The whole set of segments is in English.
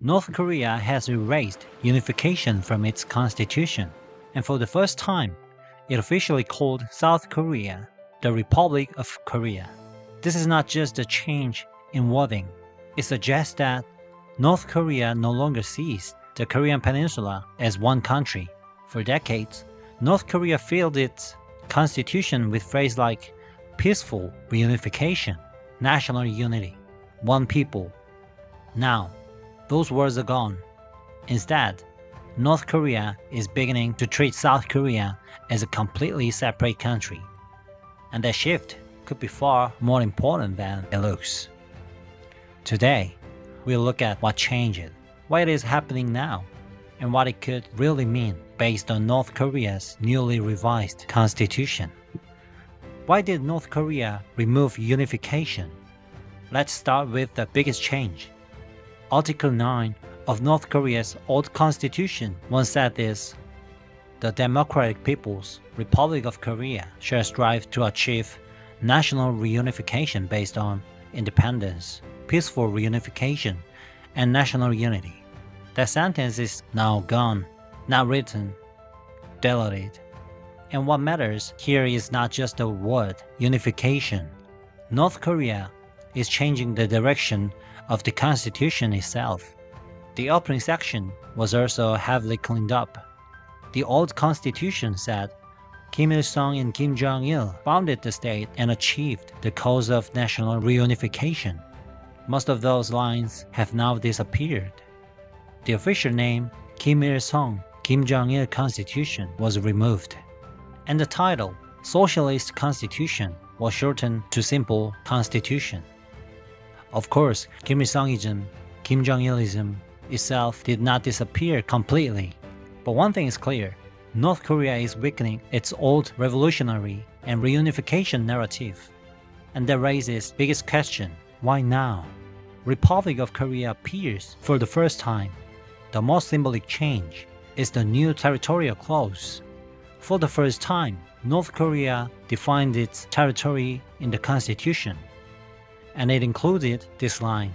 North Korea has erased unification from its constitution, and for the first time, it officially called South Korea the Republic of Korea. This is not just a change in wording. It suggests that North Korea no longer sees the Korean Peninsula as one country. For decades, North Korea filled its constitution with phrases like peaceful reunification, national unity, one people. Now, those words are gone. Instead, North Korea is beginning to treat South Korea as a completely separate country. And that shift could be far more important than it looks. Today, we'll look at what changed, why it is happening now, and what it could really mean based on North Korea's newly revised constitution. Why did North Korea remove unification? Let's start with the biggest change. Article 9 of North Korea's old constitution once said this: the Democratic People's Republic of Korea shall strive to achieve national reunification based on independence, peaceful reunification, and national unity. That sentence is now gone, not written, deleted. And what matters here is not just the word unification. North Korea is changing the direction of the constitution itself. The opening section was also heavily cleaned up. The old constitution said Kim Il-sung and Kim Jong-il founded the state and achieved the cause of national reunification. Most of those lines have now disappeared. The official name Kim Il-sung, Kim Jong-il Constitution was removed, and the title Socialist Constitution was shortened to simple Constitution. Of course, Kim Il-sungism, Kim Jong-ilism itself did not disappear completely. But one thing is clear, North Korea is weakening its old revolutionary and reunification narrative. And that raises biggest question, why now? Republic of Korea appears for the first time. The most symbolic change is the new territorial clause. For the first time, North Korea defined its territory in the constitution, and it included this line: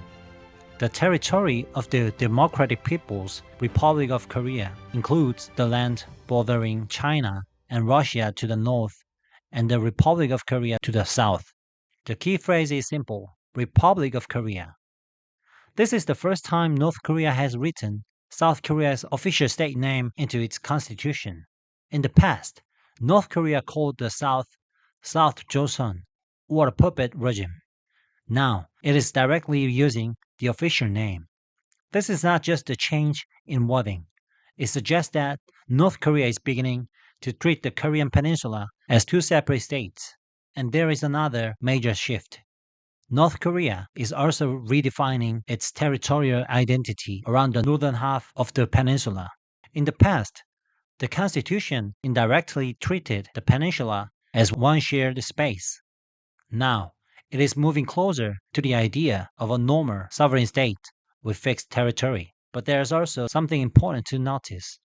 the territory of the Democratic People's Republic of Korea includes the land bordering China and Russia to the north and the Republic of Korea to the south. The key phrase is simple: Republic of Korea. This is the first time North Korea has written South Korea's official state name into its constitution. In the past, North Korea called the South South Joseon, or a puppet regime. Now, it is directly using the official name. This is not just a change in wording. It suggests that North Korea is beginning to treat the Korean Peninsula as two separate states. And there is another major shift. North Korea is also redefining its territorial identity around the northern half of the peninsula. In the past, the constitution indirectly treated the peninsula as one shared space. Now, it is moving closer to the idea of a normal sovereign state with fixed territory. But there is also something important to notice.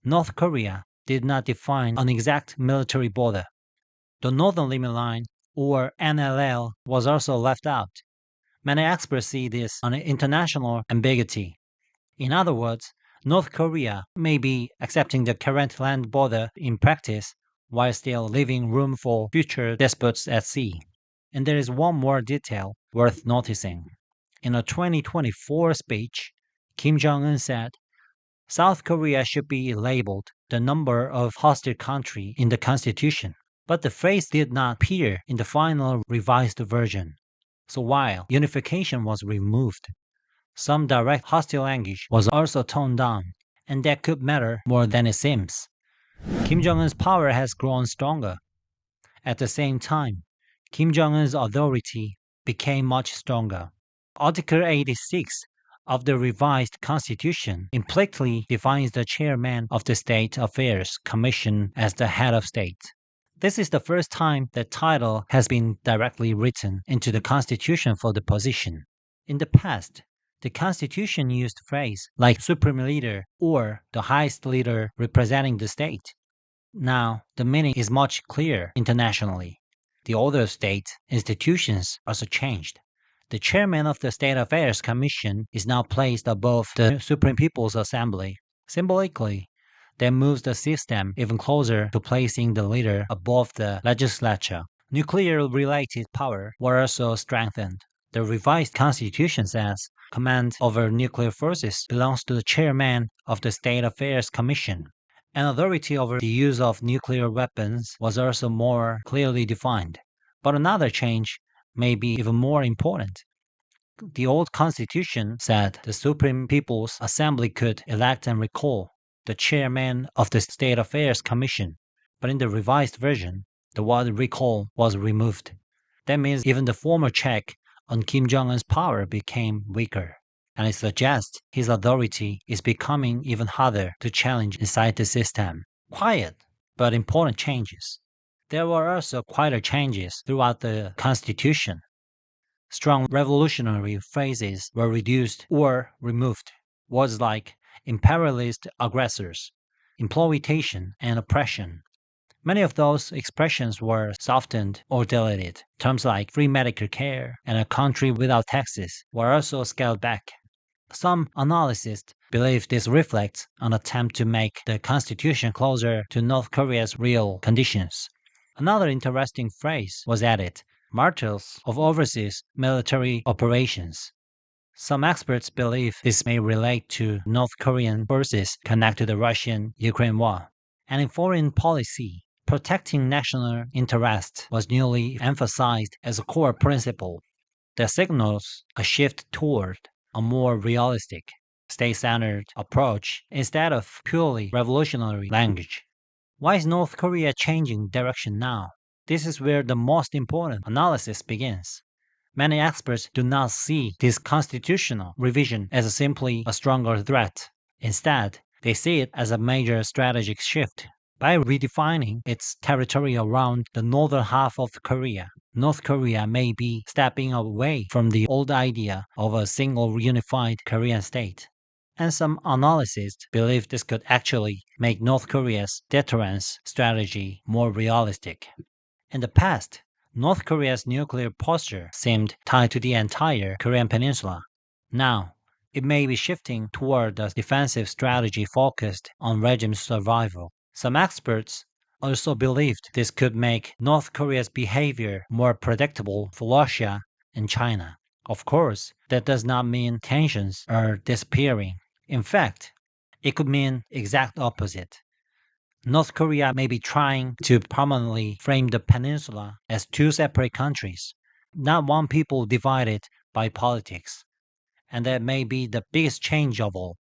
North Korea did not define an exact military border. The Northern Limit Line, or NLL, was also left out. Many experts see this as an international ambiguity. In other words, North Korea may be accepting the current land border in practice while still leaving room for future despots at sea. And there is one more detail worth noticing. In a 2024 speech, Kim Jong-un said, South Korea should be labeled the number of hostile country in the constitution. But the phrase did not appear in the final revised version. So while unification was removed, some direct hostile language was also toned down, and that could matter more than it seems. Kim Jong-un's power has grown stronger. At the same time, Kim Jong-un's authority became much stronger. Article 86 of the revised constitution implicitly defines the chairman of the State Affairs Commission as the head of state. This is the first time that title has been directly written into the constitution for the position. In the past, the constitution used phrases like supreme leader or the highest leader representing the state. Now, the meaning is much clearer internationally. The other state institutions also changed. The chairman of the State Affairs Commission is now placed above the Supreme People's Assembly. Symbolically, that moves the system even closer to placing the leader above the legislature. Nuclear-related power were also strengthened. The revised constitution says command over nuclear forces belongs to the chairman of the State Affairs Commission. And authority over the use of nuclear weapons was also more clearly defined. But another change may be even more important. The old constitution said the Supreme People's Assembly could elect and recall the chairman of the State Affairs Commission. But in the revised version, the word recall was removed. That means even the former check on Kim Jong-un's power became weaker. And it suggests his authority is becoming even harder to challenge inside the system. Quiet, but important changes. There were also quieter changes throughout the constitution. Strong revolutionary phrases were reduced or removed. Words like imperialist aggressors, exploitation, and oppression. Many of those expressions were softened or deleted. Terms like free medical care and a country without taxes were also scaled back. Some analysts believe this reflects an attempt to make the constitution closer to North Korea's real conditions. Another interesting phrase was added, martyrs of overseas military operations. Some experts believe this may relate to North Korean forces connected to the Russian-Ukraine war. And in foreign policy, protecting national interests was newly emphasized as a core principle. That signals a shift toward a more realistic, state-centered approach instead of purely revolutionary language. Why is North Korea changing direction now? This is where the most important analysis begins. Many experts do not see this constitutional revision as simply a stronger threat. Instead, they see it as a major strategic shift. By redefining its territory around the northern half of Korea, North Korea may be stepping away from the old idea of a single unified Korean state. And some analysts believe this could actually make North Korea's deterrence strategy more realistic. In the past, North Korea's nuclear posture seemed tied to the entire Korean Peninsula. Now, it may be shifting toward a defensive strategy focused on regime survival. Some experts also believed this could make North Korea's behavior more predictable for Russia and China. Of course, that does not mean tensions are disappearing. In fact, it could mean exact opposite. North Korea may be trying to permanently frame the peninsula as two separate countries, not one people divided by politics. And that may be the biggest change of all.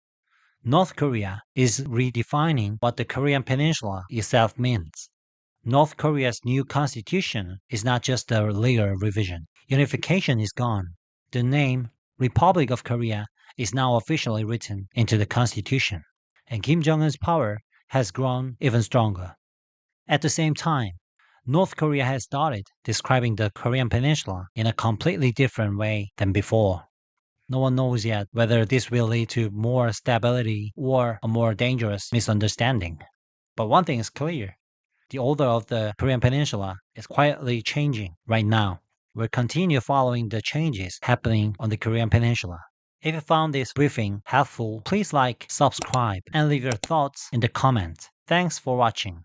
North Korea is redefining what the Korean Peninsula itself means. North Korea's new constitution is not just a legal revision. Unification is gone. The name Republic of Korea is now officially written into the constitution. And Kim Jong-un's power has grown even stronger. At the same time, North Korea has started describing the Korean Peninsula in a completely different way than before. No one knows yet whether this will lead to more stability or a more dangerous misunderstanding. But one thing is clear. The order of the Korean Peninsula is quietly changing right now. We'll continue following the changes happening on the Korean Peninsula. If you found this briefing helpful, please like, subscribe, and leave your thoughts in the comments. Thanks for watching.